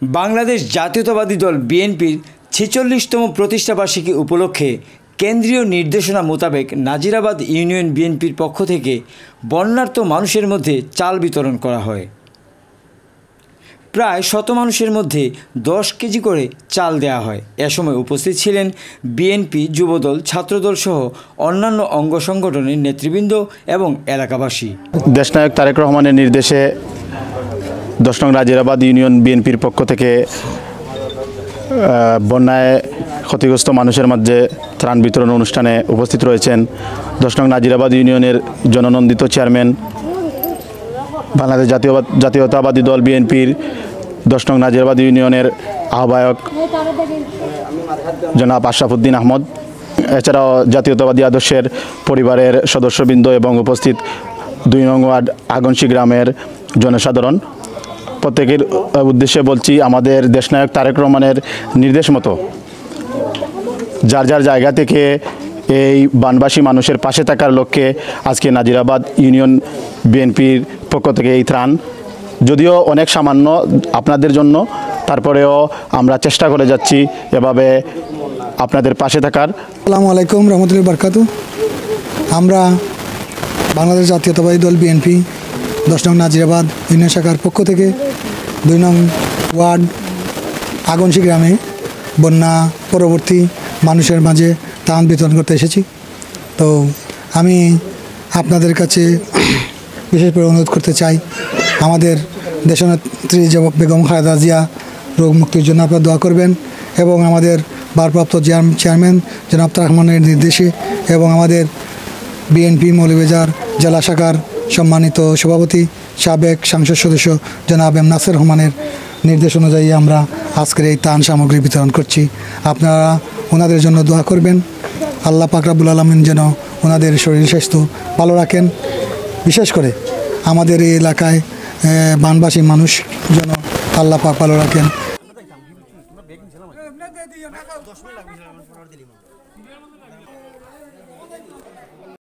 বাংলাদেশ জাতীয়তাবাদী দল বিএনপির ৪৬তম প্রতিষ্ঠাবার্ষিকী উপলক্ষে কেন্দ্রীয় নির্দেশনা মোতাবেক নাজিরাবাদ ইউনিয়ন বিএনপির পক্ষ থেকে বন্যার্ত মানুষের মধ্যে চাল বিতরণ করা হয়। প্রায় ১০০ মানুষের মধ্যে ১০ কেজি করে চাল দেওয়া হয়। এ সময় উপস্থিত ছিলেন বিএনপি, যুবদল, ছাত্রদল সহ অন্যান্য অঙ্গ সংগঠনের নেতৃবৃন্দ এবং এলাকাবাসী। দেশনায়ক তারেক রহমানের নির্দেশে ১০ নং নাজিরাবাদ ইউনিয়ন বিএনপির পক্ষ থেকে বন্যায় ক্ষতিগ্রস্ত মানুষের মাঝে ত্রাণ বিতরণ অনুষ্ঠানে উপস্থিত রয়েছেন ১০ নং নাজিরাবাদ ইউনিয়নের জননন্দিত চেয়ারম্যান, বাংলাদেশ জাতীয়তাবাদী দল বিএনপির ১০ নং নাজিরাবাদ ইউনিয়নের আহ্বায়ক জনাব আশরাফুদ্দিন আহমদ, এছাড়াও জাতীয়তাবাদী আদর্শের পরিবারের সদস্যবৃন্দ এবং উপস্থিত ২ নং ওয়ার্ড আগনশী গ্রামের জনসাধারণ। প্রত্যেকের উদ্দেশ্যে বলছি, আমাদের দেশনায়ক তারেক রহমানের নির্দেশ মতো যার যার জায়গা থেকে এই বানবাসী মানুষের পাশে থাকার লক্ষ্যে আজকে নাজিরাবাদ ইউনিয়ন বিএনপির পক্ষ থেকে এই ত্রাণ, যদিও অনেক সামান্য আপনাদের জন্য, তারপরেও আমরা চেষ্টা করে যাচ্ছি এভাবে আপনাদের পাশে থাকার। আসসালামু আলাইকুম রহমতুল্লাহি বারাকাতুহু। আমরা বাংলাদেশ জাতীয়তাবাদী দল বিএনপি ১০ নং নাজিরাবাদ ইউনিয়ন শাখার পক্ষ থেকে ২ নং ওয়ার্ড আগনশী গ্রামে বন্যা পরবর্তী মানুষের মাঝে ত্রাণ বিতরণ করতে এসেছি। তো আমি আপনাদের কাছে বিশেষ করে অনুরোধ করতে চাই, আমাদের দেশনেত্রী বেগম খালেদা জিয়া রোগ মুক্তির জন্য আপনারা দোয়া করবেন এবং আমাদের ভারপ্রাপ্ত চেয়ারম্যান জনাব তারেক রহমানের নির্দেশে এবং আমাদের বিএনপি মৌলভীবাজার জেলা শাখার সম্মানিত সভাপতি সাবেক সংসদ সদস্য জনাব এম নাসির রহমানের নির্দেশ অনুযায়ী আমরা আজকের এই ত্রাণ সামগ্রী বিতরণ করছি। আপনারা ওনাদের জন্য দোয়া করবেন। আল্লাহ পাক রব্বুল আলামিন যেন ওনাদের শরীর স্বাস্থ্য ভালো রাখেন। বিশেষ করে আমাদের এই এলাকায় বানবাসী মানুষ যেন আল্লাহ পাক ভালো রাখেন।